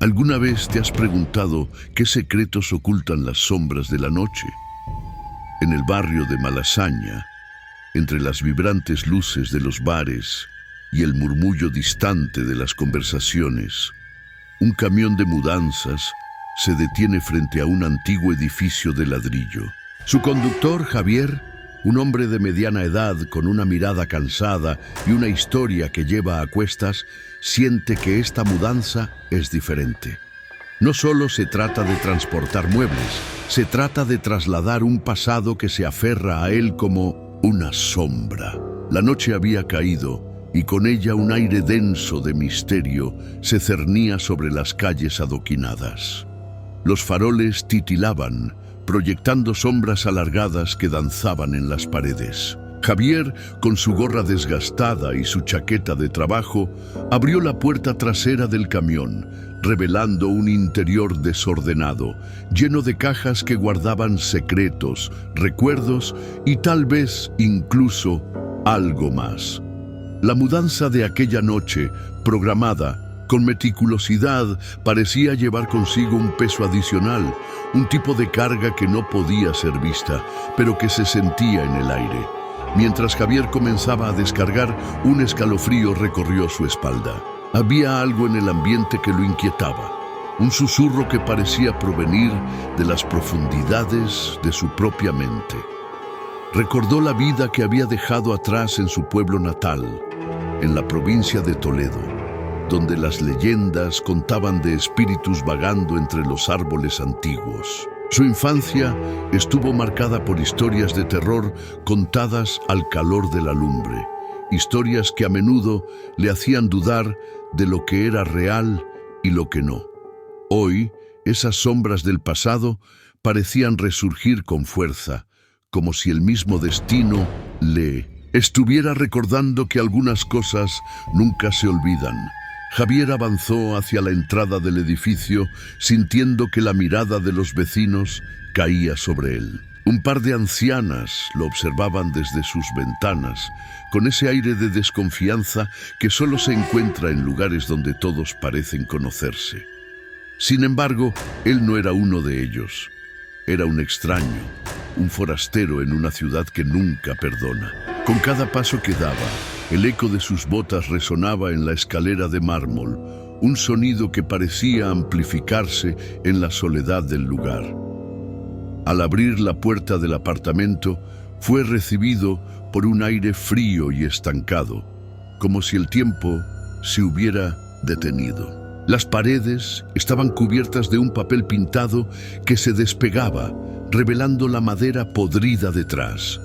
¿Alguna vez te has preguntado qué secretos ocultan las sombras de la noche? En el barrio de Malasaña, entre las vibrantes luces de los bares y el murmullo distante de las conversaciones, un camión de mudanzas se detiene frente a un antiguo edificio de ladrillo. Su conductor, Javier, un hombre de mediana edad con una mirada cansada y una historia que lleva a cuestas, siente que esta mudanza es diferente. No solo se trata de transportar muebles, se trata de trasladar un pasado que se aferra a él como una sombra. La noche había caído y con ella un aire denso de misterio se cernía sobre las calles adoquinadas. Los faroles titilaban, proyectando sombras alargadas que danzaban en las paredes. Javier, con su gorra desgastada y su chaqueta de trabajo, abrió la puerta trasera del camión, revelando un interior desordenado, lleno de cajas que guardaban secretos, recuerdos y tal vez incluso algo más. La mudanza de aquella noche, programada con meticulosidad, parecía llevar consigo un peso adicional, un tipo de carga que no podía ser vista, pero que se sentía en el aire. Mientras Javier comenzaba a descargar, un escalofrío recorrió su espalda. Había algo en el ambiente que lo inquietaba, un susurro que parecía provenir de las profundidades de su propia mente. Recordó la vida que había dejado atrás en su pueblo natal, en la provincia de Toledo, donde las leyendas contaban de espíritus vagando entre los árboles antiguos. Su infancia estuvo marcada por historias de terror contadas al calor de la lumbre, historias que a menudo le hacían dudar de lo que era real y lo que no. Hoy, esas sombras del pasado parecían resurgir con fuerza, como si el mismo destino le estuviera recordando que algunas cosas nunca se olvidan. Javier avanzó hacia la entrada del edificio, sintiendo que la mirada de los vecinos caía sobre él. Un par de ancianas lo observaban desde sus ventanas, con ese aire de desconfianza que solo se encuentra en lugares donde todos parecen conocerse. Sin embargo, él no era uno de ellos. Era un extraño, un forastero en una ciudad que nunca perdona. Con cada paso que daba, el eco de sus botas resonaba en la escalera de mármol, un sonido que parecía amplificarse en la soledad del lugar. Al abrir la puerta del apartamento, fue recibido por un aire frío y estancado, como si el tiempo se hubiera detenido. Las paredes estaban cubiertas de un papel pintado que se despegaba, revelando la madera podrida detrás.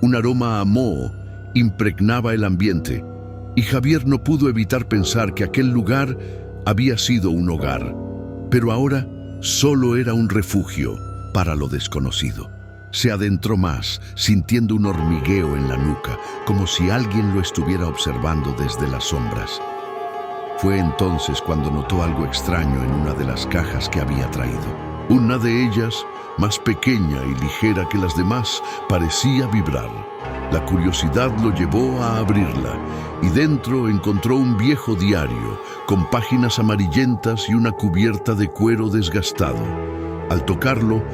Un aroma a moho impregnaba el ambiente, y Javier no pudo evitar pensar que aquel lugar había sido un hogar, pero ahora solo era un refugio para lo desconocido. Se adentró más, sintiendo un hormigueo en la nuca, como si alguien lo estuviera observando desde las sombras. Fue entonces cuando notó algo extraño en una de las cajas que había traído. Una de ellas, más pequeña y ligera que las demás, parecía vibrar. La curiosidad lo llevó a abrirla, y dentro encontró un viejo diario, con páginas amarillentas y una cubierta de cuero desgastado. Al tocarlo,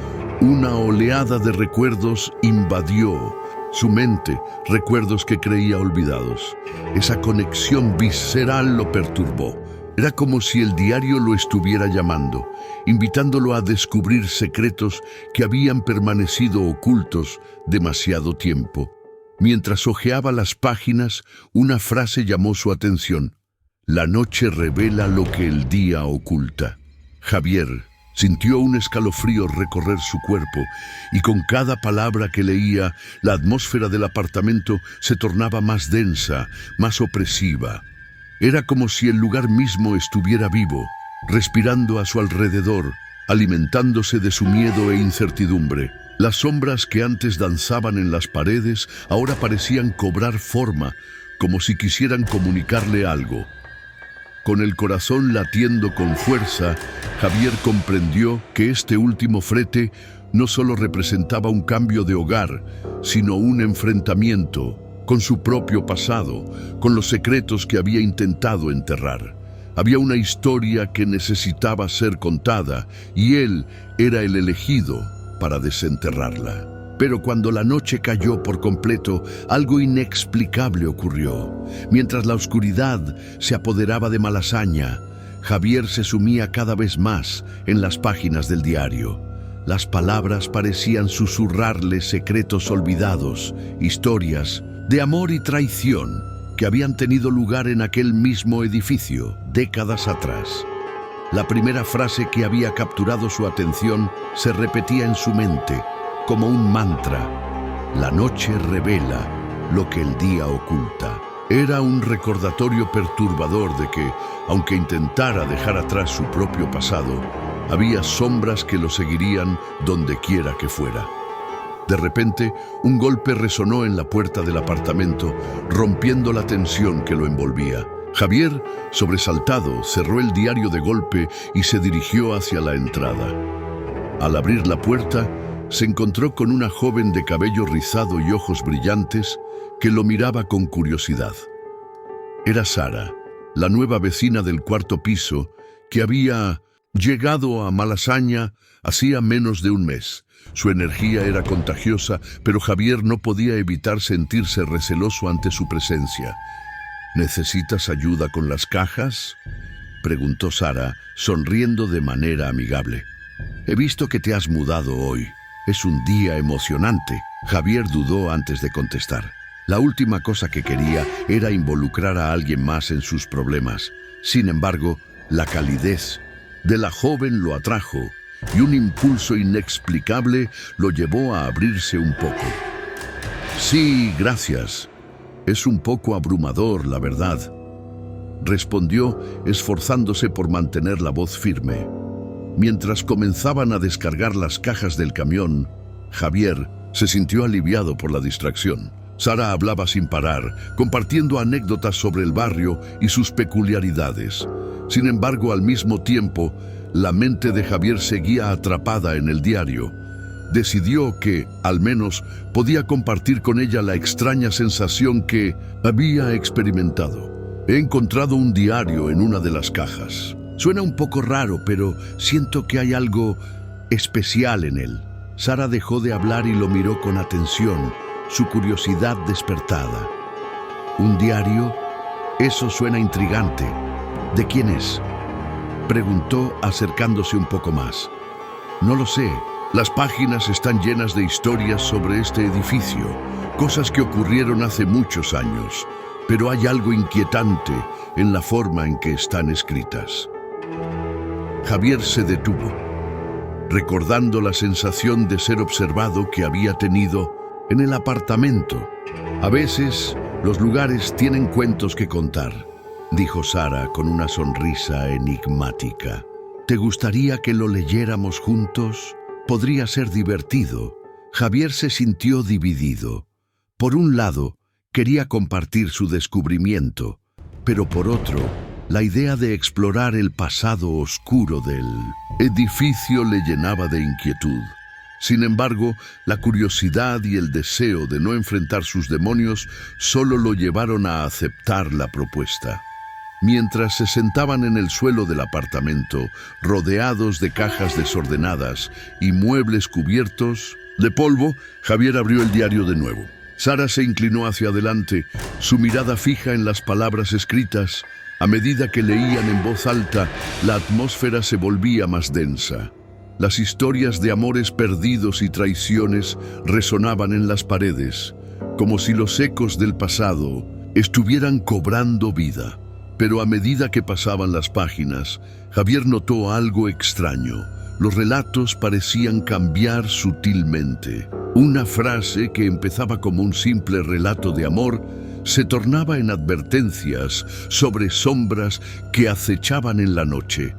una oleada de recuerdos invadió su mente, recuerdos que creía olvidados. Esa conexión visceral lo perturbó. Era como si el diario lo estuviera llamando, invitándolo a descubrir secretos que habían permanecido ocultos demasiado tiempo. Mientras hojeaba las páginas, una frase llamó su atención. La noche revela lo que el día oculta. Javier sintió un escalofrío recorrer su cuerpo, y con cada palabra que leía, la atmósfera del apartamento se tornaba más densa, más opresiva. Era como si el lugar mismo estuviera vivo, respirando a su alrededor, alimentándose de su miedo e incertidumbre. Las sombras que antes danzaban en las paredes ahora parecían cobrar forma, como si quisieran comunicarle algo. Con el corazón latiendo con fuerza, Javier comprendió que este último frete no solo representaba un cambio de hogar, sino un enfrentamiento con su propio pasado, con los secretos que había intentado enterrar. Había una historia que necesitaba ser contada y él era el elegido para desenterrarla. Pero cuando la noche cayó por completo, algo inexplicable ocurrió. Mientras la oscuridad se apoderaba de Malasaña, Javier se sumía cada vez más en las páginas del diario. Las palabras parecían susurrarle secretos olvidados, historias de amor y traición que habían tenido lugar en aquel mismo edificio décadas atrás. La primera frase que había capturado su atención se repetía en su mente como un mantra: la noche revela lo que el día oculta. Era un recordatorio perturbador de que, aunque intentara dejar atrás su propio pasado, había sombras que lo seguirían donde quiera que fuera. De repente, un golpe resonó en la puerta del apartamento, rompiendo la tensión que lo envolvía. Javier, sobresaltado, cerró el diario de golpe y se dirigió hacia la entrada. Al abrir la puerta, se encontró con una joven de cabello rizado y ojos brillantes que lo miraba con curiosidad. Era Sara, la nueva vecina del cuarto piso, que había llegado a Malasaña hacía menos de un mes. Su energía era contagiosa, pero Javier no podía evitar sentirse receloso ante su presencia. ¿Necesitas ayuda con las cajas?, preguntó Sara, sonriendo de manera amigable. He visto que te has mudado hoy. Es un día emocionante. Javier dudó antes de contestar. La última cosa que quería era involucrar a alguien más en sus problemas. Sin embargo, la calidez de la joven lo atrajo y un impulso inexplicable lo llevó a abrirse un poco. Sí, gracias. Es un poco abrumador, la verdad, respondió, esforzándose por mantener la voz firme. Mientras comenzaban a descargar las cajas del camión, Javier se sintió aliviado por la distracción. Sara hablaba sin parar, compartiendo anécdotas sobre el barrio y sus peculiaridades. Sin embargo, al mismo tiempo, la mente de Javier seguía atrapada en el diario. Decidió que, al menos, podía compartir con ella la extraña sensación que había experimentado. He encontrado un diario en una de las cajas. Suena un poco raro, pero siento que hay algo especial en él. Sara dejó de hablar y lo miró con atención, su curiosidad despertada. ¿Un diario? Eso suena intrigante. ¿De quién es?, preguntó, acercándose un poco más. No lo sé. Las páginas están llenas de historias sobre este edificio, cosas que ocurrieron hace muchos años, pero hay algo inquietante en la forma en que están escritas. Javier se detuvo, recordando la sensación de ser observado que había tenido en el apartamento. A veces, los lugares tienen cuentos que contar, dijo Sara con una sonrisa enigmática. ¿Te gustaría que lo leyéramos juntos? Podría ser divertido. Javier se sintió dividido. Por un lado, quería compartir su descubrimiento, pero por otro, la idea de explorar el pasado oscuro del edificio le llenaba de inquietud. Sin embargo, la curiosidad y el deseo de no enfrentar sus demonios solo lo llevaron a aceptar la propuesta. Mientras se sentaban en el suelo del apartamento, rodeados de cajas desordenadas y muebles cubiertos de polvo, Javier abrió el diario de nuevo. Sara se inclinó hacia adelante, su mirada fija en las palabras escritas. A medida que leían en voz alta, la atmósfera se volvía más densa. Las historias de amores perdidos y traiciones resonaban en las paredes, como si los ecos del pasado estuvieran cobrando vida. Pero a medida que pasaban las páginas, Javier notó algo extraño. Los relatos parecían cambiar sutilmente. Una frase que empezaba como un simple relato de amor se tornaba en advertencias sobre sombras que acechaban en la noche.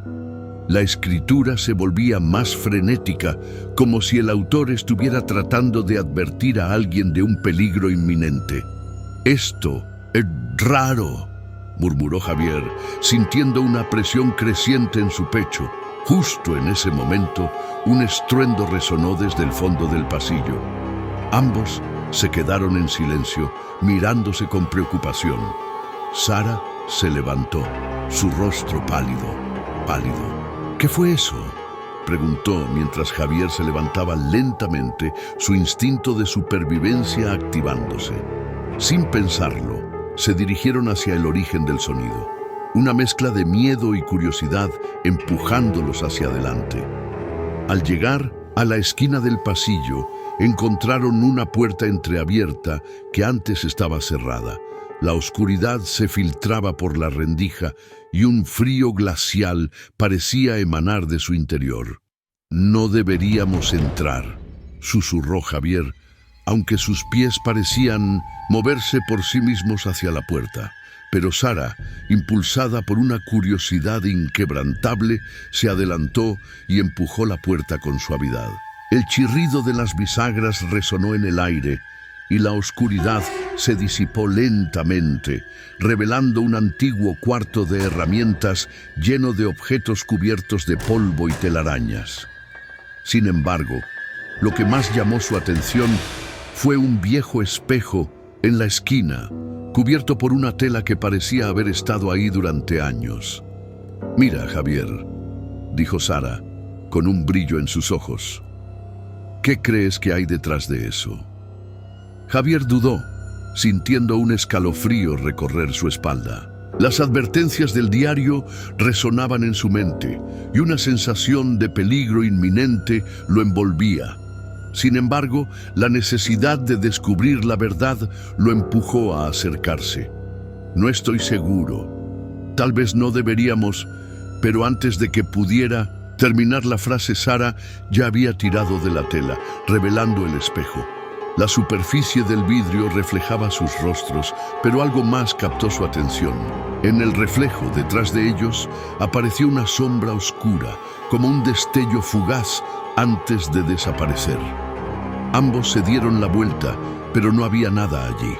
La escritura se volvía más frenética, como si el autor estuviera tratando de advertir a alguien de un peligro inminente. «Esto es raro», murmuró Javier, sintiendo una presión creciente en su pecho. Justo en ese momento, un estruendo resonó desde el fondo del pasillo. Ambos se quedaron en silencio, mirándose con preocupación. Sara se levantó, su rostro pálido, pálido. ¿Qué fue eso?, preguntó mientras Javier se levantaba lentamente, su instinto de supervivencia activándose. Sin pensarlo, se dirigieron hacia el origen del sonido, una mezcla de miedo y curiosidad empujándolos hacia adelante. Al llegar a la esquina del pasillo, encontraron una puerta entreabierta que antes estaba cerrada. La oscuridad se filtraba por la rendija y un frío glacial parecía emanar de su interior. «No deberíamos entrar», susurró Javier, aunque sus pies parecían moverse por sí mismos hacia la puerta. Pero Sara, impulsada por una curiosidad inquebrantable, se adelantó y empujó la puerta con suavidad. El chirrido de las bisagras resonó en el aire y la oscuridad se disipó lentamente, revelando un antiguo cuarto de herramientas lleno de objetos cubiertos de polvo y telarañas. Sin embargo, lo que más llamó su atención fue un viejo espejo en la esquina, cubierto por una tela que parecía haber estado ahí durante años. «Mira, Javier», dijo Sara, con un brillo en sus ojos. «¿Qué crees que hay detrás de eso?». Javier dudó, sintiendo un escalofrío recorrer su espalda. Las advertencias del diario resonaban en su mente y una sensación de peligro inminente lo envolvía. Sin embargo, la necesidad de descubrir la verdad lo empujó a acercarse. «No estoy seguro. Tal vez no deberíamos», pero antes de que pudiera terminar la frase, Sara ya había tirado de la tela, revelando el espejo. La superficie del vidrio reflejaba sus rostros, pero algo más captó su atención. En el reflejo, detrás de ellos, apareció una sombra oscura, como un destello fugaz antes de desaparecer. Ambos se dieron la vuelta, pero no había nada allí.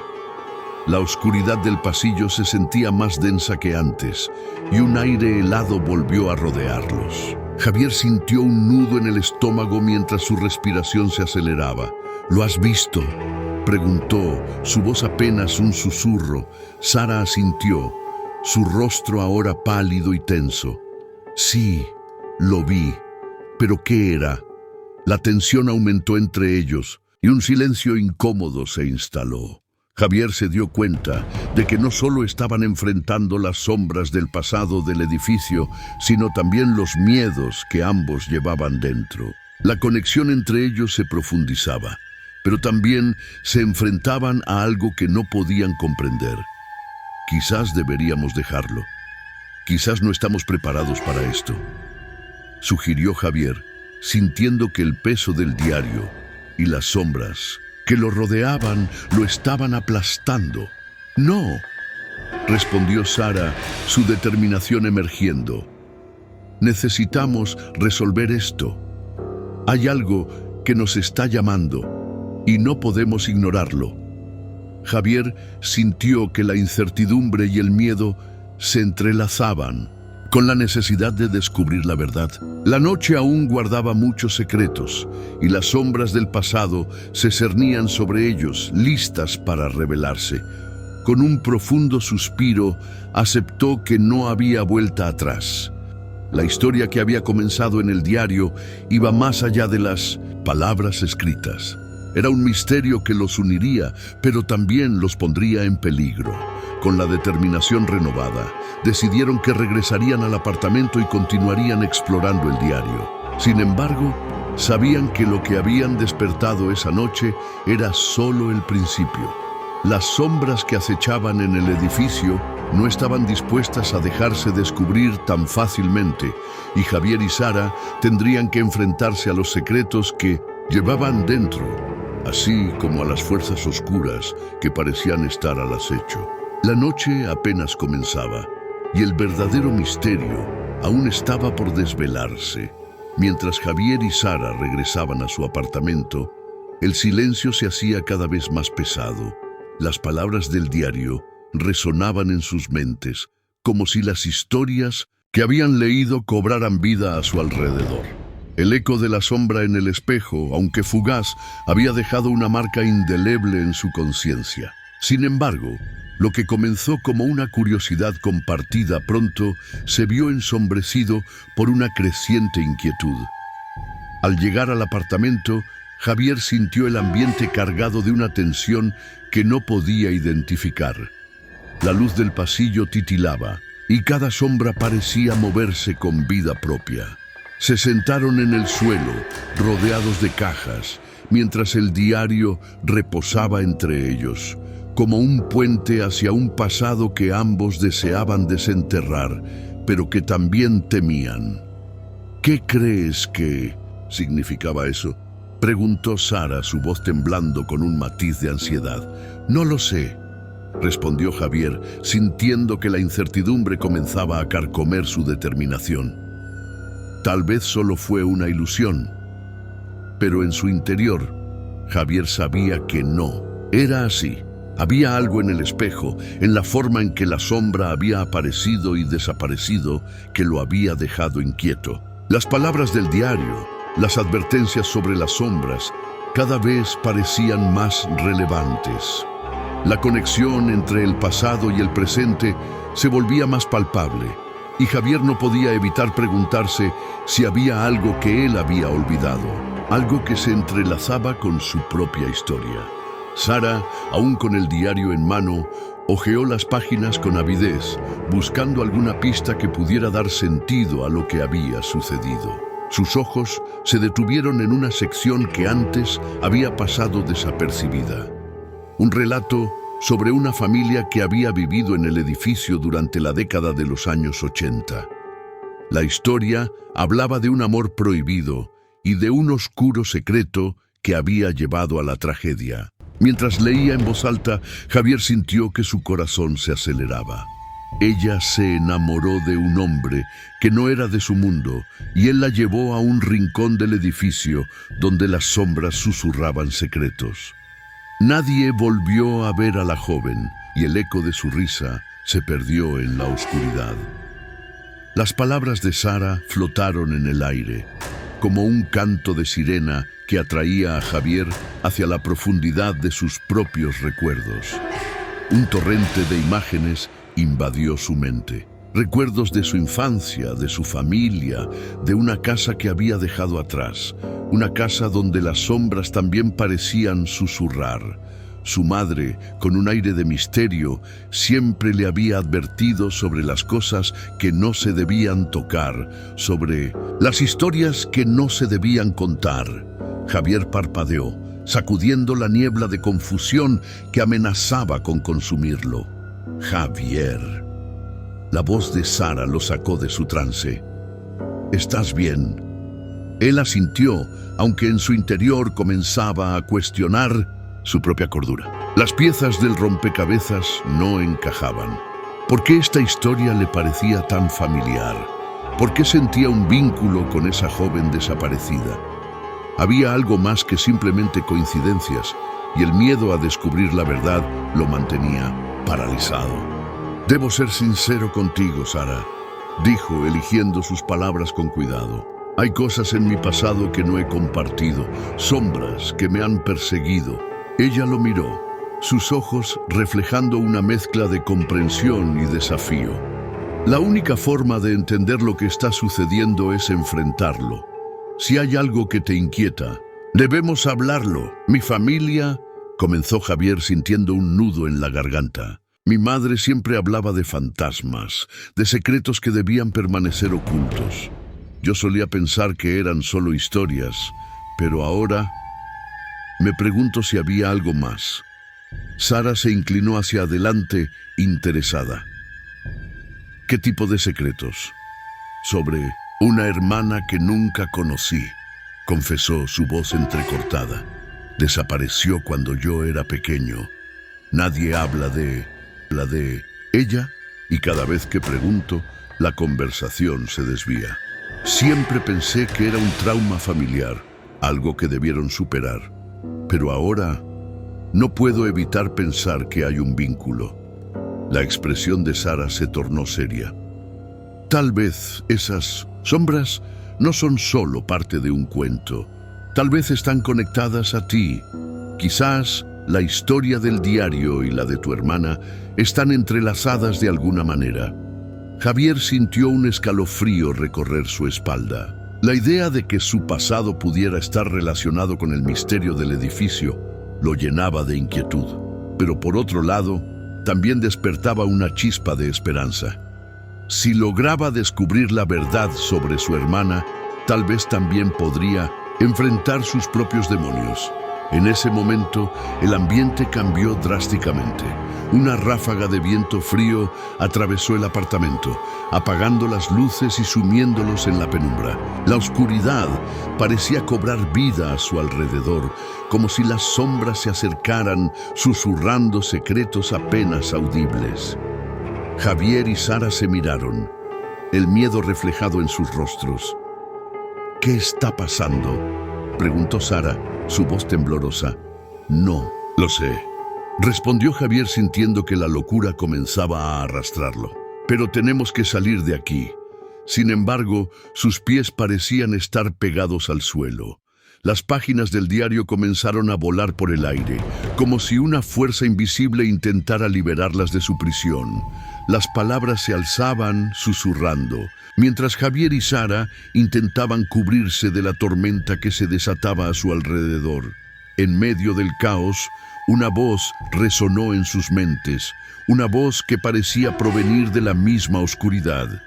La oscuridad del pasillo se sentía más densa que antes, y un aire helado volvió a rodearlos. Javier sintió un nudo en el estómago mientras su respiración se aceleraba. «¿Lo has visto?», preguntó, su voz apenas un susurro. Sara asintió, su rostro ahora pálido y tenso. «Sí, lo vi. ¿Pero qué era?». La tensión aumentó entre ellos y un silencio incómodo se instaló. Javier se dio cuenta de que no solo estaban enfrentando las sombras del pasado del edificio, sino también los miedos que ambos llevaban dentro. La conexión entre ellos se profundizaba, pero también se enfrentaban a algo que no podían comprender. «Quizás deberíamos dejarlo. Quizás no estamos preparados para esto», sugirió Javier, sintiendo que el peso del diario y las sombras que lo rodeaban lo estaban aplastando. «No», respondió Sara, su determinación emergiendo. «Necesitamos resolver esto. Hay algo que nos está llamando y no podemos ignorarlo». Javier sintió que la incertidumbre y el miedo se entrelazaban con la necesidad de descubrir la verdad. La noche aún guardaba muchos secretos y las sombras del pasado se cernían sobre ellos, listas para revelarse. Con un profundo suspiro, aceptó que no había vuelta atrás. La historia que había comenzado en el diario iba más allá de las palabras escritas. Era un misterio que los uniría, pero también los pondría en peligro. Con la determinación renovada, decidieron que regresarían al apartamento y continuarían explorando el diario. Sin embargo, sabían que lo que habían despertado esa noche era solo el principio. Las sombras que acechaban en el edificio no estaban dispuestas a dejarse descubrir tan fácilmente, y Javier y Sara tendrían que enfrentarse a los secretos que llevaban dentro, así como a las fuerzas oscuras que parecían estar al acecho. La noche apenas comenzaba, y el verdadero misterio aún estaba por desvelarse. Mientras Javier y Sara regresaban a su apartamento, el silencio se hacía cada vez más pesado. Las palabras del diario resonaban en sus mentes, como si las historias que habían leído cobraran vida a su alrededor. El eco de la sombra en el espejo, aunque fugaz, había dejado una marca indeleble en su conciencia. Sin embargo, lo que comenzó como una curiosidad compartida pronto se vio ensombrecido por una creciente inquietud. Al llegar al apartamento, Javier sintió el ambiente cargado de una tensión que no podía identificar. La luz del pasillo titilaba y cada sombra parecía moverse con vida propia. Se sentaron en el suelo, rodeados de cajas, mientras el diario reposaba entre ellos, como un puente hacia un pasado que ambos deseaban desenterrar, pero que también temían. ¿Qué crees que significaba eso?, preguntó Sara, su voz temblando con un matiz de ansiedad. No lo sé, respondió Javier, sintiendo que la incertidumbre comenzaba a carcomer su determinación. Tal vez solo fue una ilusión, pero en su interior, Javier sabía que no era así. Había algo en el espejo, en la forma en que la sombra había aparecido y desaparecido, que lo había dejado inquieto. Las palabras del diario, las advertencias sobre las sombras, cada vez parecían más relevantes. La conexión entre el pasado y el presente se volvía más palpable, y Javier no podía evitar preguntarse si había algo que él había olvidado, algo que se entrelazaba con su propia historia. Sara, aún con el diario en mano, hojeó las páginas con avidez, buscando alguna pista que pudiera dar sentido a lo que había sucedido. Sus ojos se detuvieron en una sección que antes había pasado desapercibida. Un relato sobre una familia que había vivido en el edificio durante la década de los años 80. La historia hablaba de un amor prohibido y de un oscuro secreto que había llevado a la tragedia. Mientras leía en voz alta, Javier sintió que su corazón se aceleraba. Ella se enamoró de un hombre que no era de su mundo, y él la llevó a un rincón del edificio donde las sombras susurraban secretos. Nadie volvió a ver a la joven, y el eco de su risa se perdió en la oscuridad. Las palabras de Sara flotaron en el aire, como un canto de sirena que atraía a Javier hacia la profundidad de sus propios recuerdos. Un torrente de imágenes invadió su mente. Recuerdos de su infancia, de su familia, de una casa que había dejado atrás. Una casa donde las sombras también parecían susurrar. Su madre, con un aire de misterio, siempre le había advertido sobre las cosas que no se debían tocar, sobre las historias que no se debían contar. Javier parpadeó, sacudiendo la niebla de confusión que amenazaba con consumirlo. Javier. La voz de Sara lo sacó de su trance. ¿Estás bien? Él asintió, aunque en su interior comenzaba a cuestionar su propia cordura. Las piezas del rompecabezas no encajaban. ¿Por qué esta historia le parecía tan familiar? ¿Por qué sentía un vínculo con esa joven desaparecida? Había algo más que simplemente coincidencias, y el miedo a descubrir la verdad lo mantenía paralizado. Debo ser sincero contigo, Sara, dijo, eligiendo sus palabras con cuidado. Hay cosas en mi pasado que no he compartido, sombras que me han perseguido. Ella lo miró, sus ojos reflejando una mezcla de comprensión y desafío. La única forma de entender lo que está sucediendo es enfrentarlo. Si hay algo que te inquieta, debemos hablarlo. Mi familia, comenzó Javier sintiendo un nudo en la garganta. Mi madre siempre hablaba de fantasmas, de secretos que debían permanecer ocultos. Yo solía pensar que eran solo historias, pero ahora me pregunto si había algo más. Sara se inclinó hacia adelante, interesada. ¿Qué tipo de secretos? Sobre una hermana que nunca conocí, confesó, su voz entrecortada. Desapareció cuando yo era pequeño. Nadie habla de ella, y cada vez que pregunto, la conversación se desvía. Siempre pensé que era un trauma familiar, algo que debieron superar. Pero ahora no puedo evitar pensar que hay un vínculo. La expresión de Sara se tornó seria. Tal vez esas sombras no son solo parte de un cuento. Tal vez están conectadas a ti. Quizás la historia del diario y la de tu hermana están entrelazadas de alguna manera. Javier sintió un escalofrío recorrer su espalda. La idea de que su pasado pudiera estar relacionado con el misterio del edificio lo llenaba de inquietud, pero por otro lado, también despertaba una chispa de esperanza. Si lograba descubrir la verdad sobre su hermana, tal vez también podría enfrentar sus propios demonios. En ese momento, el ambiente cambió drásticamente. Una ráfaga de viento frío atravesó el apartamento, apagando las luces y sumiéndolos en la penumbra. La oscuridad parecía cobrar vida a su alrededor, como si las sombras se acercaran, susurrando secretos apenas audibles. Javier y Sara se miraron, el miedo reflejado en sus rostros. ¿Qué está pasando?, preguntó Sara, su voz temblorosa. No lo sé, respondió Javier sintiendo que la locura comenzaba a arrastrarlo. Pero tenemos que salir de aquí. Sin embargo, sus pies parecían estar pegados al suelo. Las páginas del diario comenzaron a volar por el aire, como si una fuerza invisible intentara liberarlas de su prisión. Las palabras se alzaban, susurrando, mientras Javier y Sara intentaban cubrirse de la tormenta que se desataba a su alrededor. En medio del caos, una voz resonó en sus mentes, una voz que parecía provenir de la misma oscuridad.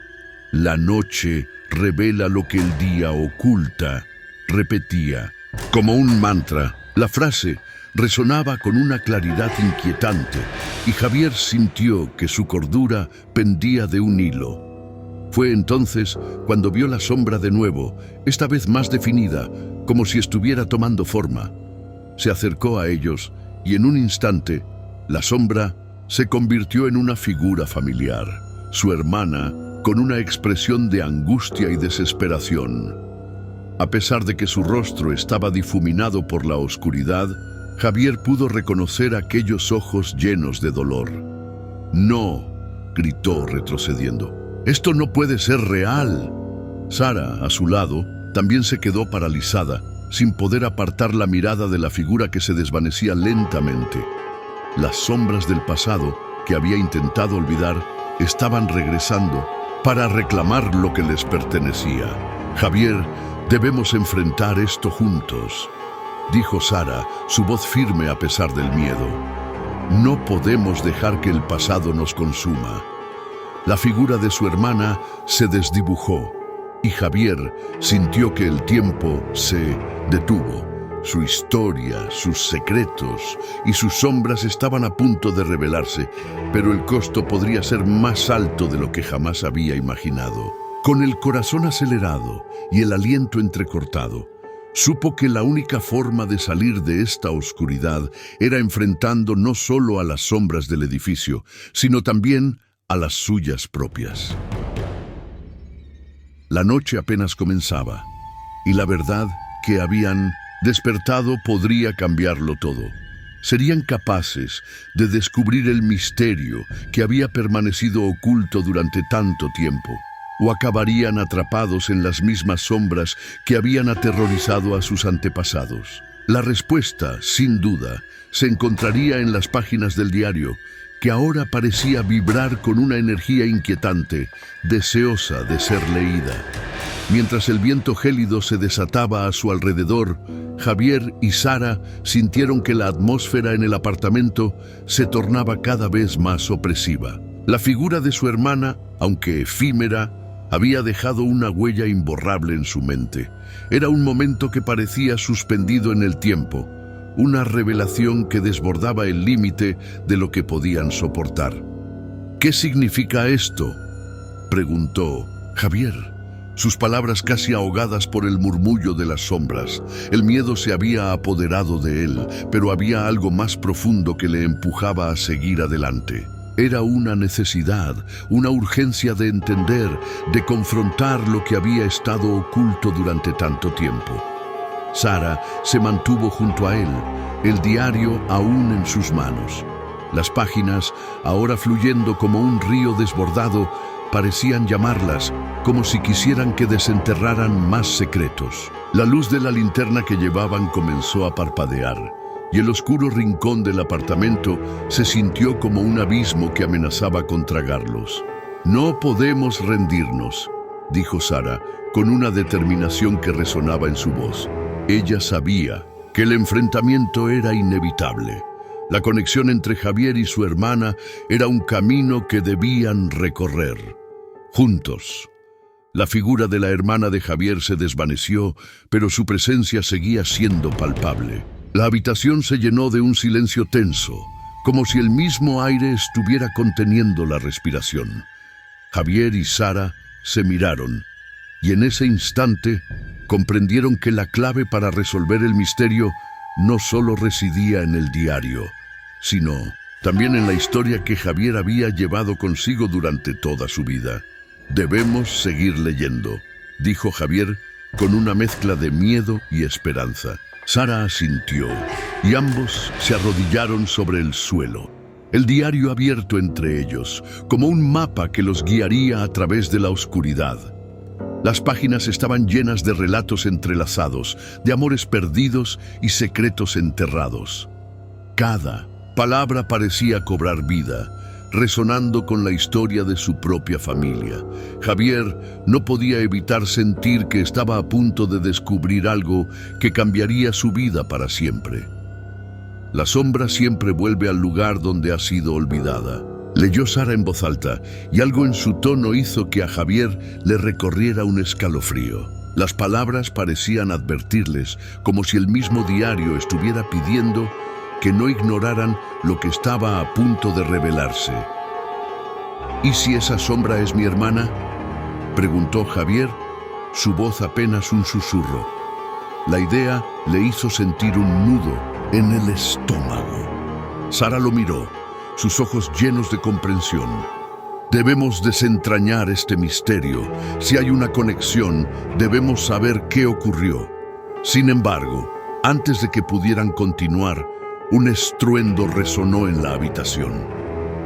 La noche revela lo que el día oculta, repetía. Como un mantra, la frase resonaba con una claridad inquietante y Javier sintió que su cordura pendía de un hilo. Fue entonces cuando vio la sombra de nuevo, esta vez más definida, como si estuviera tomando forma. Se acercó a ellos y en un instante, la sombra se convirtió en una figura familiar, su hermana, con una expresión de angustia y desesperación. A pesar de que su rostro estaba difuminado por la oscuridad, Javier pudo reconocer aquellos ojos llenos de dolor. «No», gritó retrocediendo. «Esto no puede ser real». Sara, a su lado, también se quedó paralizada, sin poder apartar la mirada de la figura que se desvanecía lentamente. Las sombras del pasado, que había intentado olvidar, estaban regresando para reclamar lo que les pertenecía. «Javier, debemos enfrentar esto juntos», dijo Sara, su voz firme a pesar del miedo. «No podemos dejar que el pasado nos consuma». La figura de su hermana se desdibujó y Javier sintió que el tiempo se detuvo. Su historia, sus secretos y sus sombras estaban a punto de revelarse, pero el costo podría ser más alto de lo que jamás había imaginado. Con el corazón acelerado y el aliento entrecortado, supo que la única forma de salir de esta oscuridad era enfrentando no solo a las sombras del edificio, sino también a las suyas propias. La noche apenas comenzaba, y la verdad que habían despertado podría cambiarlo todo. Serían capaces de descubrir el misterio que había permanecido oculto durante tanto tiempo, o acabarían atrapados en las mismas sombras que habían aterrorizado a sus antepasados. La respuesta, sin duda, se encontraría en las páginas del diario, que ahora parecía vibrar con una energía inquietante, deseosa de ser leída. Mientras el viento gélido se desataba a su alrededor, Javier y Sara sintieron que la atmósfera en el apartamento se tornaba cada vez más opresiva. La figura de su hermana, aunque efímera, había dejado una huella imborrable en su mente. Era un momento que parecía suspendido en el tiempo, una revelación que desbordaba el límite de lo que podían soportar. «¿Qué significa esto?», preguntó Javier, sus palabras casi ahogadas por el murmullo de las sombras. El miedo se había apoderado de él, pero había algo más profundo que le empujaba a seguir adelante. Era una necesidad, una urgencia de entender, de confrontar lo que había estado oculto durante tanto tiempo. Sara se mantuvo junto a él, el diario aún en sus manos. Las páginas, ahora fluyendo como un río desbordado, parecían llamarlas, como si quisieran que desenterraran más secretos. La luz de la linterna que llevaban comenzó a parpadear, y el oscuro rincón del apartamento se sintió como un abismo que amenazaba con tragarlos. «No podemos rendirnos», dijo Sara, con una determinación que resonaba en su voz. Ella sabía que el enfrentamiento era inevitable. La conexión entre Javier y su hermana era un camino que debían recorrer. Juntos. La figura de la hermana de Javier se desvaneció, pero su presencia seguía siendo palpable. La habitación se llenó de un silencio tenso, como si el mismo aire estuviera conteniendo la respiración. Javier y Sara se miraron, y en ese instante comprendieron que la clave para resolver el misterio no solo residía en el diario, sino también en la historia que Javier había llevado consigo durante toda su vida. «Debemos seguir leyendo», dijo Javier con una mezcla de miedo y esperanza. Sara asintió, y ambos se arrodillaron sobre el suelo, el diario abierto entre ellos, como un mapa que los guiaría a través de la oscuridad. Las páginas estaban llenas de relatos entrelazados, de amores perdidos y secretos enterrados. Cada palabra parecía cobrar vida, resonando con la historia de su propia familia. Javier no podía evitar sentir que estaba a punto de descubrir algo que cambiaría su vida para siempre. La sombra siempre vuelve al lugar donde ha sido olvidada. Leyó Sara en voz alta, y algo en su tono hizo que a Javier le recorriera un escalofrío. Las palabras parecían advertirles, como si el mismo diario estuviera pidiendo que no ignoraran lo que estaba a punto de revelarse. «¿Y si esa sombra es mi hermana?», preguntó Javier, su voz apenas un susurro. La idea le hizo sentir un nudo en el estómago. Sara lo miró, sus ojos llenos de comprensión. «Debemos desentrañar este misterio. Si hay una conexión, debemos saber qué ocurrió». Sin embargo, antes de que pudieran continuar, un estruendo resonó en la habitación.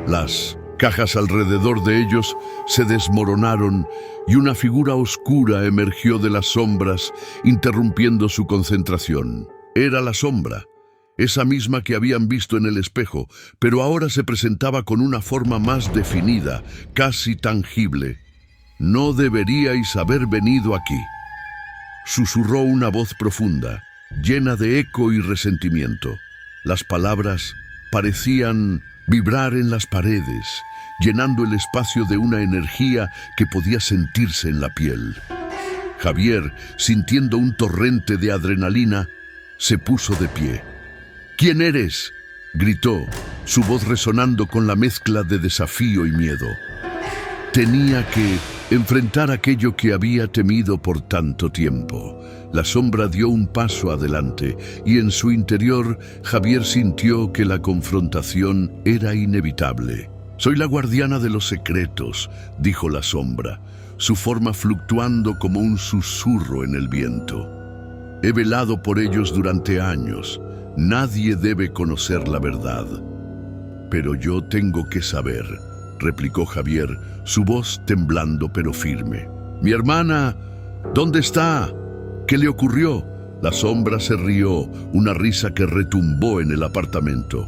Las cajas alrededor de ellos se desmoronaron y una figura oscura emergió de las sombras, interrumpiendo su concentración. Era la sombra, esa misma que habían visto en el espejo, pero ahora se presentaba con una forma más definida, casi tangible. «No deberíais haber venido aquí», susurró una voz profunda, llena de eco y resentimiento. Las palabras parecían vibrar en las paredes, llenando el espacio de una energía que podía sentirse en la piel. Javier, sintiendo un torrente de adrenalina, se puso de pie. «¿Quién eres?», gritó, su voz resonando con la mezcla de desafío y miedo. Tenía que enfrentar aquello que había temido por tanto tiempo. La sombra dio un paso adelante y en su interior Javier sintió que la confrontación era inevitable. «Soy la guardiana de los secretos», dijo la sombra, su forma fluctuando como un susurro en el viento. «He velado por ellos durante años. Nadie debe conocer la verdad». «Pero yo tengo que saber», replicó Javier, su voz temblando pero firme. «Mi hermana, ¿dónde está? ¿Qué le ocurrió?». La sombra se rió, una risa que retumbó en el apartamento.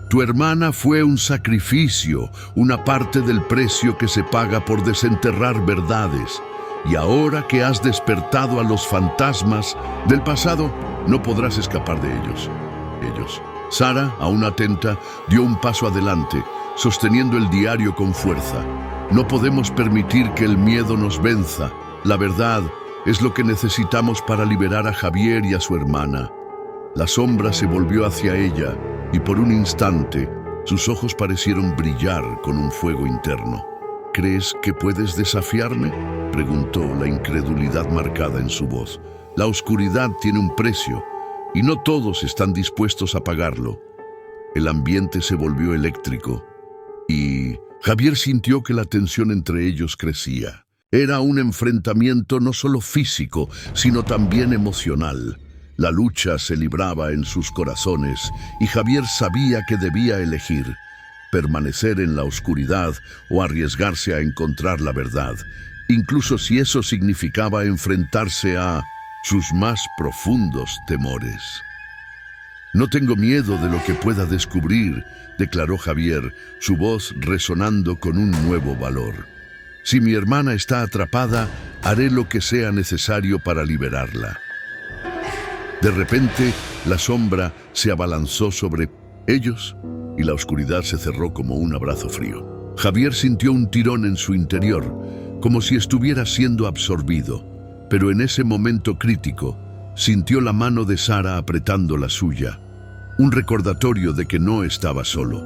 «Tu hermana fue un sacrificio, una parte del precio que se paga por desenterrar verdades. Y ahora que has despertado a los fantasmas del pasado, no podrás escapar de ellos». Sara, aún atenta, dio un paso adelante, sosteniendo el diario con fuerza. «No podemos permitir que el miedo nos venza. La verdad es lo que necesitamos para liberar a Javier y a su hermana». La sombra se volvió hacia ella y por un instante sus ojos parecieron brillar con un fuego interno. «¿Crees que puedes desafiarme?», preguntó, la incredulidad marcada en su voz. «La oscuridad tiene un precio y no todos están dispuestos a pagarlo». El ambiente se volvió eléctrico y Javier sintió que la tensión entre ellos crecía. Era un enfrentamiento no solo físico, sino también emocional. La lucha se libraba en sus corazones y Javier sabía que debía elegir: permanecer en la oscuridad o arriesgarse a encontrar la verdad, incluso si eso significaba enfrentarse a sus más profundos temores. No tengo miedo de lo que pueda descubrir, declaró Javier, su voz resonando con un nuevo valor. Si mi hermana está atrapada, haré lo que sea necesario para liberarla. De repente, la sombra se abalanzó sobre ellos y la oscuridad se cerró como un abrazo frío. Javier sintió un tirón en su interior, como si estuviera siendo absorbido, pero en ese momento crítico, sintió la mano de Sara apretando la suya, un recordatorio de que no estaba solo.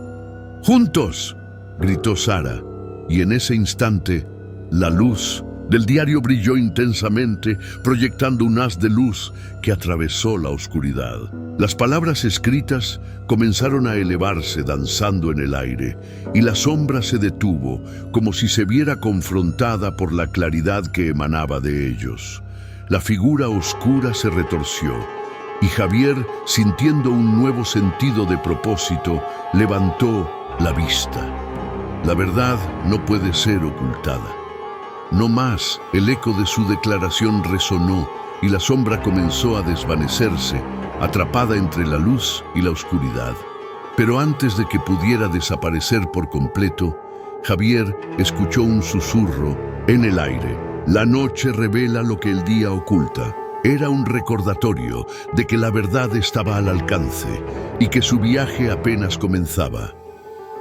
¡Juntos!, gritó Sara, y en ese instante, la luz del diario brilló intensamente, proyectando un haz de luz que atravesó la oscuridad. Las palabras escritas comenzaron a elevarse danzando en el aire, y la sombra se detuvo, como si se viera confrontada por la claridad que emanaba de ellos. La figura oscura se retorció, y Javier, sintiendo un nuevo sentido de propósito, levantó la vista. La verdad no puede ser ocultada. No más, el eco de su declaración resonó y la sombra comenzó a desvanecerse, atrapada entre la luz y la oscuridad. Pero antes de que pudiera desaparecer por completo, Javier escuchó un susurro en el aire. La noche revela lo que el día oculta. Era un recordatorio de que la verdad estaba al alcance y que su viaje apenas comenzaba.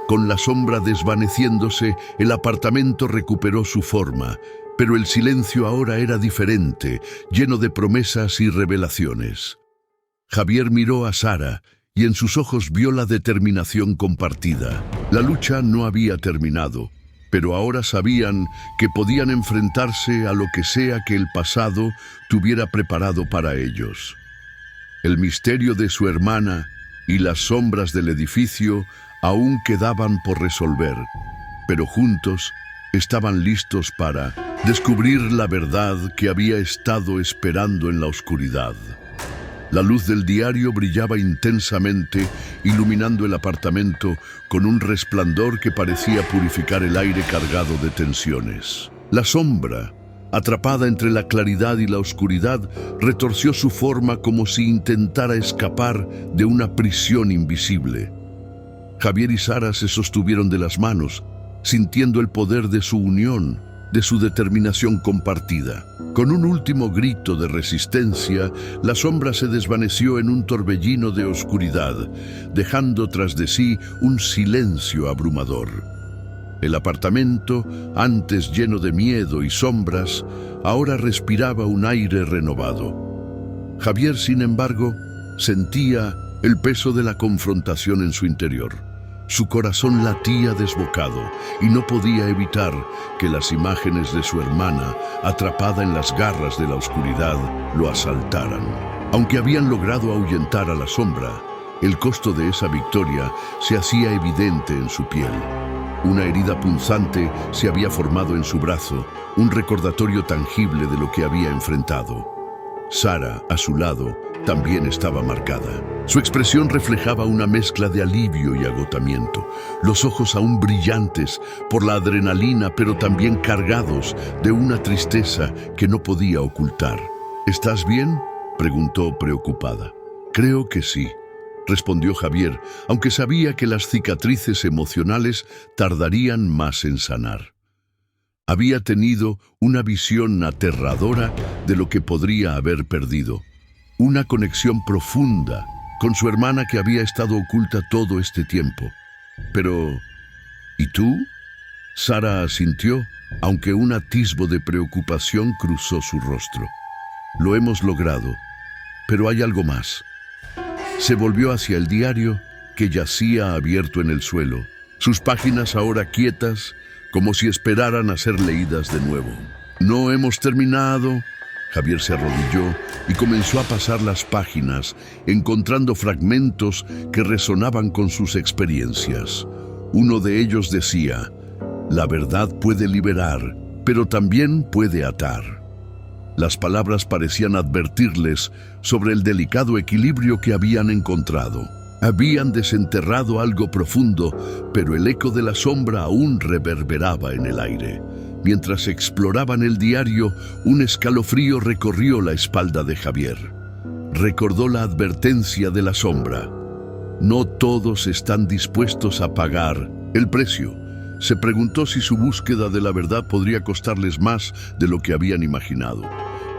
Con la sombra desvaneciéndose, el apartamento recuperó su forma, pero el silencio ahora era diferente, lleno de promesas y revelaciones. Javier miró a Sara y en sus ojos vio la determinación compartida. La lucha no había terminado, pero ahora sabían que podían enfrentarse a lo que sea que el pasado tuviera preparado para ellos. El misterio de su hermana y las sombras del edificio aún quedaban por resolver, pero juntos estaban listos para descubrir la verdad que había estado esperando en la oscuridad. La luz del diario brillaba intensamente, iluminando el apartamento con un resplandor que parecía purificar el aire cargado de tensiones. La sombra, atrapada entre la claridad y la oscuridad, retorció su forma como si intentara escapar de una prisión invisible. Javier y Sara se sostuvieron de las manos, sintiendo el poder de su unión, de su determinación compartida. Con un último grito de resistencia, la sombra se desvaneció en un torbellino de oscuridad, dejando tras de sí un silencio abrumador. El apartamento, antes lleno de miedo y sombras, ahora respiraba un aire renovado. Javier, sin embargo, sentía el peso de la confrontación en su interior. Su corazón latía desbocado y no podía evitar que las imágenes de su hermana, atrapada en las garras de la oscuridad, lo asaltaran. Aunque habían logrado ahuyentar a la sombra, el costo de esa victoria se hacía evidente en su piel. Una herida punzante se había formado en su brazo, un recordatorio tangible de lo que había enfrentado. Sara, a su lado, también estaba marcada. Su expresión reflejaba una mezcla de alivio y agotamiento, los ojos aún brillantes por la adrenalina, pero también cargados de una tristeza que no podía ocultar. ¿Estás bien?, preguntó preocupada. Creo que sí, respondió Javier, aunque sabía que las cicatrices emocionales tardarían más en sanar. Había tenido una visión aterradora de lo que podría haber perdido. Una conexión profunda con su hermana que había estado oculta todo este tiempo. Pero, ¿y tú? Sara asintió, aunque un atisbo de preocupación cruzó su rostro. Lo hemos logrado, pero hay algo más. Se volvió hacia el diario que yacía abierto en el suelo, sus páginas ahora quietas, como si esperaran a ser leídas de nuevo. No hemos terminado. Javier se arrodilló y comenzó a pasar las páginas, encontrando fragmentos que resonaban con sus experiencias. Uno de ellos decía: la verdad puede liberar, pero también puede atar. Las palabras parecían advertirles sobre el delicado equilibrio que habían encontrado. Habían desenterrado algo profundo, pero el eco de la sombra aún reverberaba en el aire. Mientras exploraban el diario, un escalofrío recorrió la espalda de Javier. Recordó la advertencia de la sombra. No todos están dispuestos a pagar el precio. Se preguntó si su búsqueda de la verdad podría costarles más de lo que habían imaginado.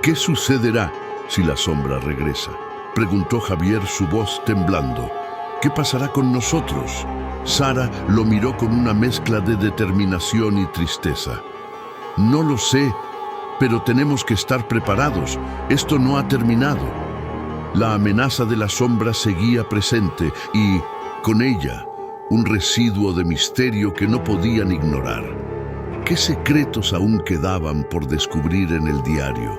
¿Qué sucederá si la sombra regresa?, preguntó Javier, su voz temblando. ¿Qué pasará con nosotros? Sara lo miró con una mezcla de determinación y tristeza. No lo sé, pero tenemos que estar preparados. Esto no ha terminado. La amenaza de la sombra seguía presente y, con ella, un residuo de misterio que no podían ignorar. ¿Qué secretos aún quedaban por descubrir en el diario?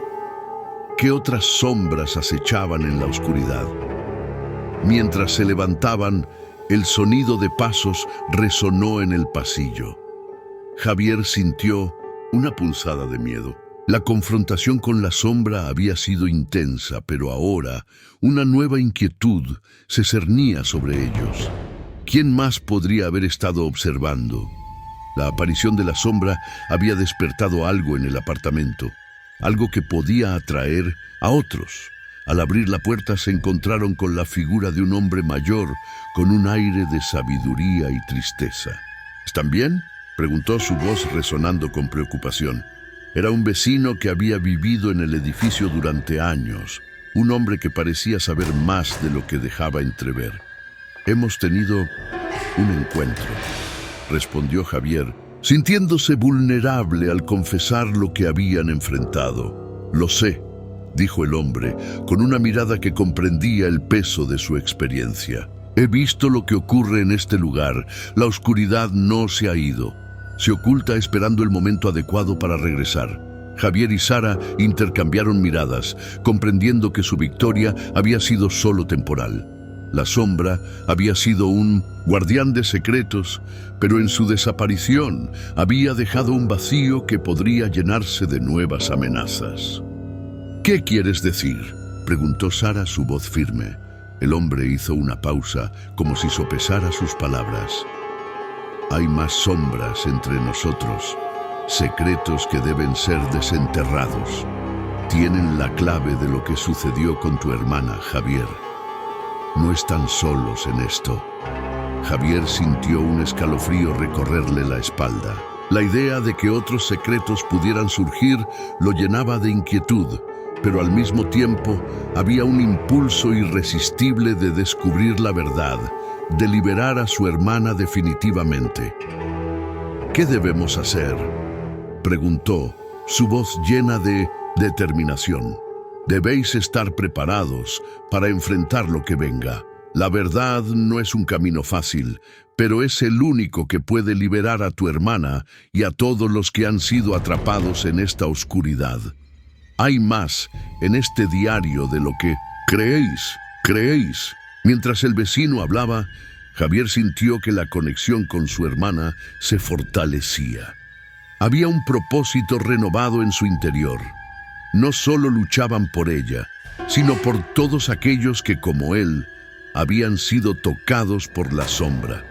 ¿Qué otras sombras acechaban en la oscuridad? Mientras se levantaban, el sonido de pasos resonó en el pasillo. Javier sintió una punzada de miedo. La confrontación con la sombra había sido intensa, pero ahora una nueva inquietud se cernía sobre ellos. ¿Quién más podría haber estado observando? La aparición de la sombra había despertado algo en el apartamento, algo que podía atraer a otros. Al abrir la puerta se encontraron con la figura de un hombre mayor, con un aire de sabiduría y tristeza. ¿Están bien?, preguntó, su voz resonando con preocupación. Era un vecino que había vivido en el edificio durante años, un hombre que parecía saber más de lo que dejaba entrever. «Hemos tenido un encuentro», respondió Javier, sintiéndose vulnerable al confesar lo que habían enfrentado. «Lo sé», dijo el hombre, con una mirada que comprendía el peso de su experiencia. «He visto lo que ocurre en este lugar. La oscuridad no se ha ido. Se oculta esperando el momento adecuado para regresar». Javier y Sara intercambiaron miradas, comprendiendo que su victoria había sido solo temporal. La sombra había sido un guardián de secretos, pero en su desaparición había dejado un vacío que podría llenarse de nuevas amenazas. «¿Qué quieres decir?», preguntó Sara, su voz firme. El hombre hizo una pausa, como si sopesara sus palabras. «Hay más sombras entre nosotros, secretos que deben ser desenterrados. Tienen la clave de lo que sucedió con tu hermana, Javier. No están solos en esto». Javier sintió un escalofrío recorrerle la espalda. La idea de que otros secretos pudieran surgir lo llenaba de inquietud, pero al mismo tiempo había un impulso irresistible de descubrir la verdad, de liberar a su hermana definitivamente. «¿Qué debemos hacer?», preguntó, su voz llena de determinación. «Debéis estar preparados para enfrentar lo que venga. La verdad no es un camino fácil, pero es el único que puede liberar a tu hermana y a todos los que han sido atrapados en esta oscuridad. Hay más en este diario de lo que creéis». Mientras el vecino hablaba, Javier sintió que la conexión con su hermana se fortalecía. Había un propósito renovado en su interior. No solo luchaban por ella, sino por todos aquellos que, como él, habían sido tocados por la sombra.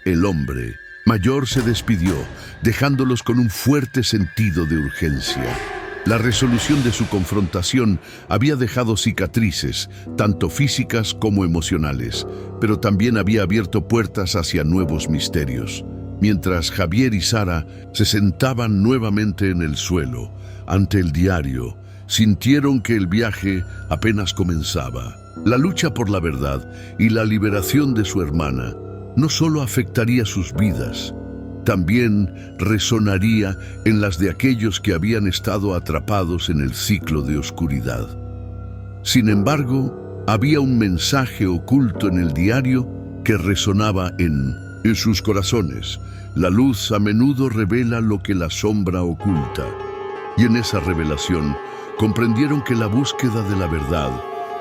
El hombre mayor se despidió, dejándolos con un fuerte sentido de urgencia. La resolución de su confrontación había dejado cicatrices, tanto físicas como emocionales, pero también había abierto puertas hacia nuevos misterios. Mientras Javier y Sara se sentaban nuevamente en el suelo, ante el diario, sintieron que el viaje apenas comenzaba. La lucha por la verdad y la liberación de su hermana no solo afectaría sus vidas, también resonaría en las de aquellos que habían estado atrapados en el ciclo de oscuridad. Sin embargo, había un mensaje oculto en el diario que resonaba en sus corazones. La luz a menudo revela lo que la sombra oculta. Y en esa revelación comprendieron que la búsqueda de la verdad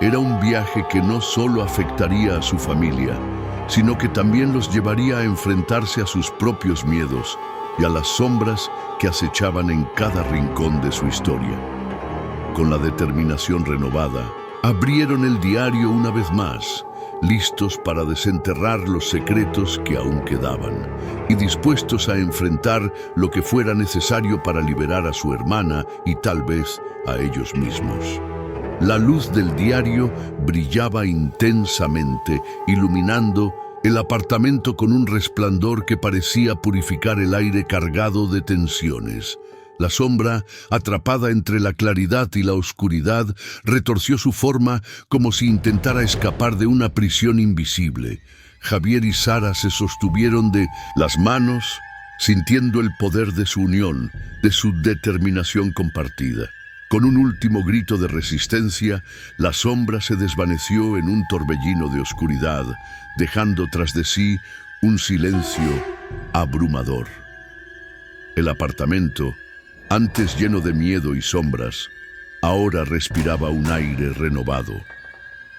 era un viaje que no solo afectaría a su familia, sino que también los llevaría a enfrentarse a sus propios miedos y a las sombras que acechaban en cada rincón de su historia. Con la determinación renovada, abrieron el diario una vez más, listos para desenterrar los secretos que aún quedaban y dispuestos a enfrentar lo que fuera necesario para liberar a su hermana y tal vez a ellos mismos. La luz del diario brillaba intensamente, iluminando el apartamento con un resplandor que parecía purificar el aire cargado de tensiones. La sombra, atrapada entre la claridad y la oscuridad, retorció su forma como si intentara escapar de una prisión invisible. Javier y Sara se sostuvieron de las manos, sintiendo el poder de su unión, de su determinación compartida. Con un último grito de resistencia, la sombra se desvaneció en un torbellino de oscuridad, dejando tras de sí un silencio abrumador. El apartamento, antes lleno de miedo y sombras, ahora respiraba un aire renovado.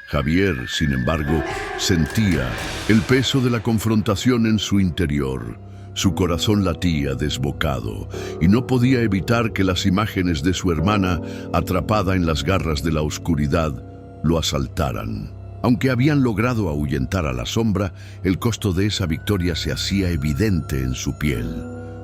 Javier, sin embargo, sentía el peso de la confrontación en su interior. Su corazón latía desbocado y no podía evitar que las imágenes de su hermana, atrapada en las garras de la oscuridad, lo asaltaran. Aunque habían logrado ahuyentar a la sombra, el costo de esa victoria se hacía evidente en su piel.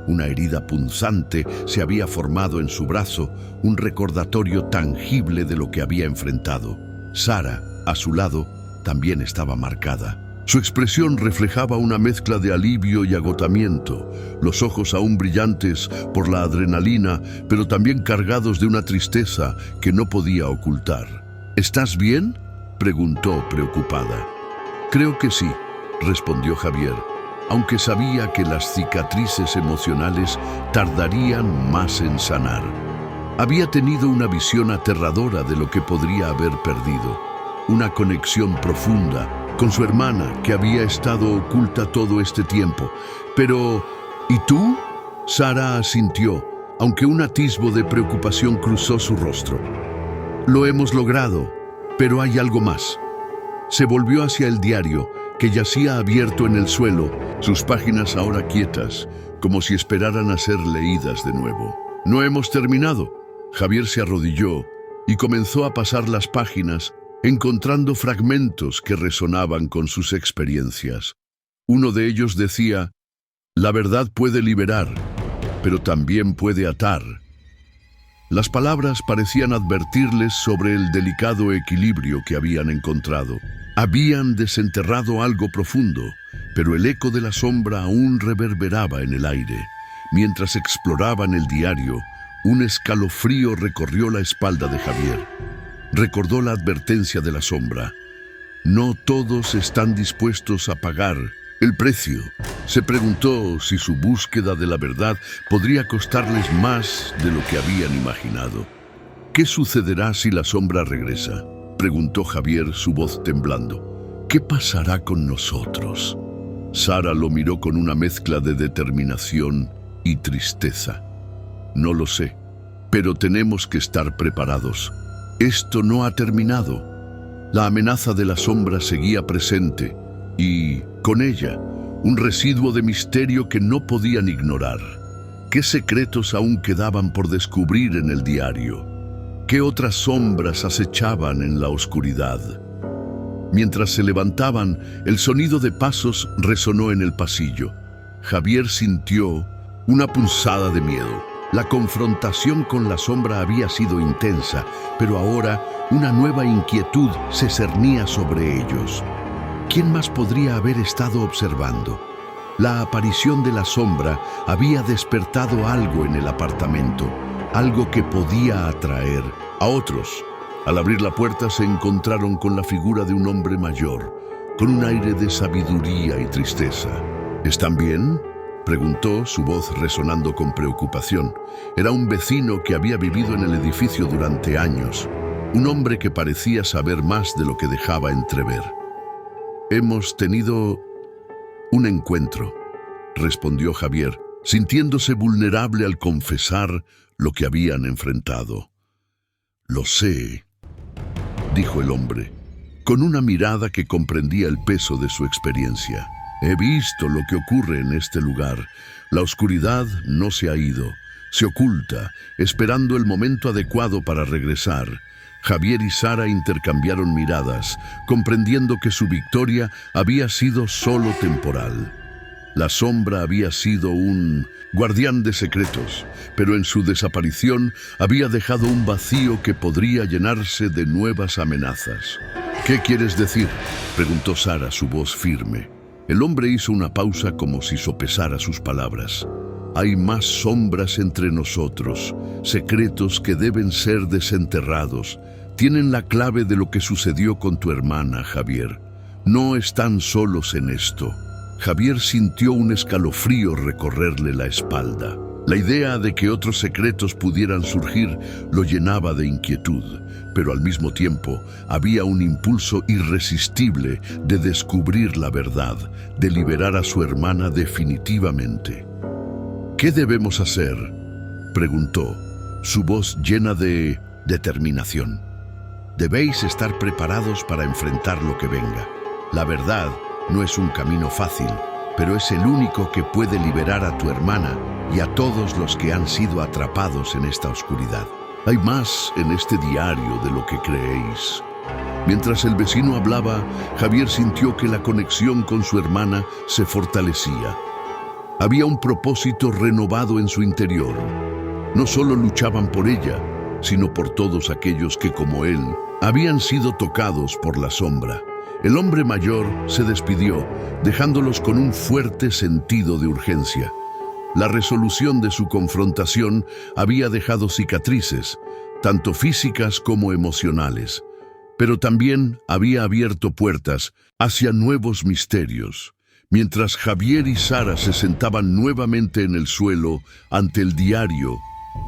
Una herida punzante se había formado en su brazo, un recordatorio tangible de lo que había enfrentado. Sara, a su lado, también estaba marcada. Su expresión reflejaba una mezcla de alivio y agotamiento, los ojos aún brillantes por la adrenalina, pero también cargados de una tristeza que no podía ocultar. ¿Estás bien?, preguntó preocupada. Creo que sí, respondió Javier, aunque sabía que las cicatrices emocionales tardarían más en sanar. Había tenido una visión aterradora de lo que podría haber perdido, una conexión profunda con su hermana que había estado oculta todo este tiempo. Pero, ¿y tú? Sara asintió, aunque un atisbo de preocupación cruzó su rostro. Lo hemos logrado, pero hay algo más. Se volvió hacia el diario, que yacía abierto en el suelo, sus páginas ahora quietas, como si esperaran a ser leídas de nuevo. No hemos terminado. Javier se arrodilló y comenzó a pasar las páginas, encontrando fragmentos que resonaban con sus experiencias. Uno de ellos decía: la verdad puede liberar, pero también puede atar. Las palabras parecían advertirles sobre el delicado equilibrio que habían encontrado. Habían desenterrado algo profundo, pero el eco de la sombra aún reverberaba en el aire. Mientras exploraban el diario, un escalofrío recorrió la espalda de Javier. Recordó la advertencia de la sombra. No todos están dispuestos a pagar el precio. Se preguntó si su búsqueda de la verdad podría costarles más de lo que habían imaginado. ¿Qué sucederá si la sombra regresa?, preguntó Javier, su voz temblando. ¿Qué pasará con nosotros? Sara lo miró con una mezcla de determinación y tristeza. No lo sé, pero tenemos que estar preparados. Esto no ha terminado. La amenaza de la sombra seguía presente y, con ella, un residuo de misterio que no podían ignorar. ¿Qué secretos aún quedaban por descubrir en el diario? ¿Qué otras sombras acechaban en la oscuridad? Mientras se levantaban, el sonido de pasos resonó en el pasillo. Javier sintió una punzada de miedo. La confrontación con la sombra había sido intensa, pero ahora una nueva inquietud se cernía sobre ellos. ¿Quién más podría haber estado observando? La aparición de la sombra había despertado algo en el apartamento, algo que podía atraer a otros. Al abrir la puerta se encontraron con la figura de un hombre mayor, con un aire de sabiduría y tristeza. ¿Están bien?, preguntó, su voz resonando con preocupación. Era un vecino que había vivido en el edificio durante años, un hombre que parecía saber más de lo que dejaba entrever. Hemos tenido un encuentro, respondió Javier, sintiéndose vulnerable al confesar lo que habían enfrentado. Lo sé, dijo el hombre, con una mirada que comprendía el peso de su experiencia. He visto lo que ocurre en este lugar. La oscuridad no se ha ido, se oculta, esperando el momento adecuado para regresar. Javier y Sara intercambiaron miradas, comprendiendo que su victoria había sido solo temporal. La sombra había sido un guardián de secretos, pero en su desaparición había dejado un vacío que podría llenarse de nuevas amenazas. ¿Qué quieres decir?, preguntó Sara, su voz firme. El hombre hizo una pausa como si sopesara sus palabras. Hay más sombras entre nosotros, secretos que deben ser desenterrados. Tienen la clave de lo que sucedió con tu hermana, Javier. No están solos en esto. Javier sintió un escalofrío recorrerle la espalda. La idea de que otros secretos pudieran surgir lo llenaba de inquietud, pero al mismo tiempo había un impulso irresistible de descubrir la verdad, de liberar a su hermana definitivamente. ¿Qué debemos hacer?, preguntó, su voz llena de determinación. Debéis estar preparados para enfrentar lo que venga. La verdad no es un camino fácil, pero es el único que puede liberar a tu hermana y a todos los que han sido atrapados en esta oscuridad. Hay más en este diario de lo que creéis. Mientras el vecino hablaba, Javier sintió que la conexión con su hermana se fortalecía. Había un propósito renovado en su interior. No solo luchaban por ella, sino por todos aquellos que, como él, habían sido tocados por la sombra. El hombre mayor se despidió, dejándolos con un fuerte sentido de urgencia. La resolución de su confrontación había dejado cicatrices, tanto físicas como emocionales, pero también había abierto puertas hacia nuevos misterios. Mientras Javier y Sara se sentaban nuevamente en el suelo ante el diario,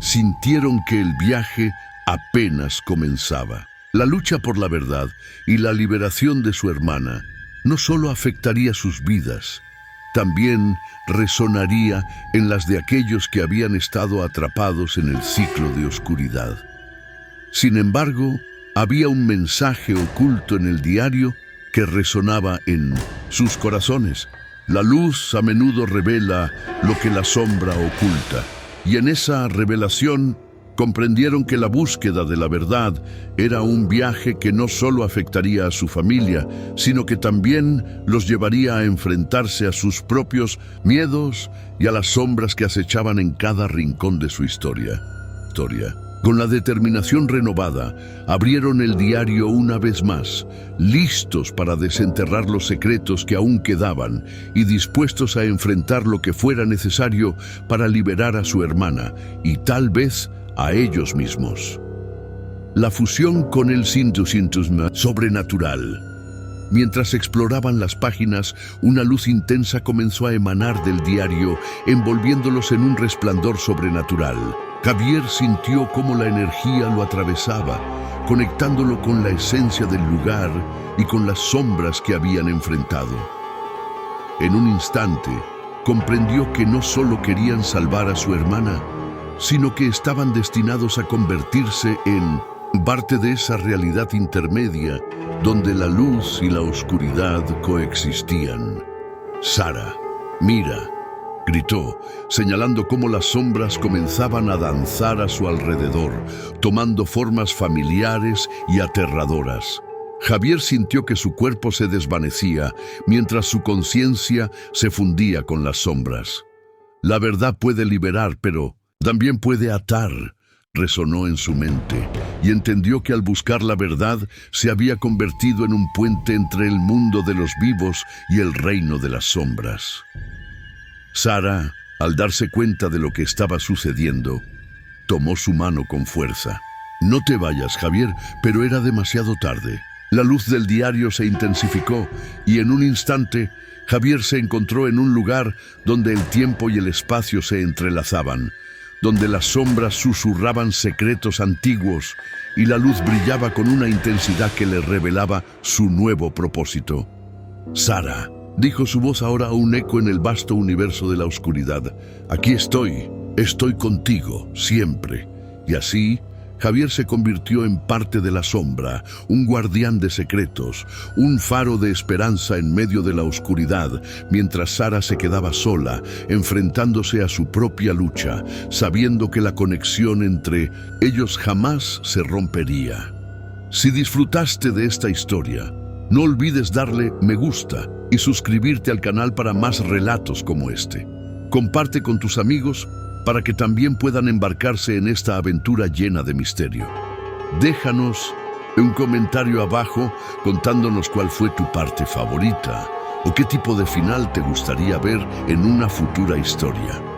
sintieron que el viaje apenas comenzaba. La lucha por la verdad y la liberación de su hermana no solo afectaría sus vidas, también resonaría en las de aquellos que habían estado atrapados en el ciclo de oscuridad. Sin embargo, había un mensaje oculto en el diario que resonaba en sus corazones. La luz a menudo revela lo que la sombra oculta, y en esa revelación comprendieron que la búsqueda de la verdad era un viaje que no solo afectaría a su familia, sino que también los llevaría a enfrentarse a sus propios miedos y a las sombras que acechaban en cada rincón de su historia. Con la determinación renovada, abrieron el diario una vez más, listos para desenterrar los secretos que aún quedaban y dispuestos a enfrentar lo que fuera necesario para liberar a su hermana y tal vez a ellos mismos. La fusión con el sintosintismo sobrenatural. Mientras exploraban las páginas, una luz intensa comenzó a emanar del diario, envolviéndolos en un resplandor sobrenatural. Javier sintió cómo la energía lo atravesaba, conectándolo con la esencia del lugar y con las sombras que habían enfrentado. En un instante, comprendió que no solo querían salvar a su hermana, sino que estaban destinados a convertirse en parte de esa realidad intermedia donde la luz y la oscuridad coexistían. «Sara, mira», gritó, señalando cómo las sombras comenzaban a danzar a su alrededor, tomando formas familiares y aterradoras. Javier sintió que su cuerpo se desvanecía mientras su conciencia se fundía con las sombras. La verdad puede liberar, pero también puede atar, resonó en su mente, y entendió que al buscar la verdad se había convertido en un puente entre el mundo de los vivos y el reino de las sombras. Sara, al darse cuenta de lo que estaba sucediendo, tomó su mano con fuerza. «No te vayas, Javier», pero era demasiado tarde. La luz del diario se intensificó y en un instante Javier se encontró en un lugar donde el tiempo y el espacio se entrelazaban, donde las sombras susurraban secretos antiguos y la luz brillaba con una intensidad que le revelaba su nuevo propósito. «Sara», dijo su voz ahora un eco en el vasto universo de la oscuridad. «Aquí estoy contigo, siempre». Y así, Javier se convirtió en parte de la sombra, un guardián de secretos, un faro de esperanza en medio de la oscuridad, mientras Sara se quedaba sola, enfrentándose a su propia lucha, sabiendo que la conexión entre ellos jamás se rompería. Si disfrutaste de esta historia, no olvides darle me gusta y suscribirte al canal para más relatos como este. Comparte con tus amigos para que también puedan embarcarse en esta aventura llena de misterio. Déjanos un comentario abajo contándonos cuál fue tu parte favorita o qué tipo de final te gustaría ver en una futura historia.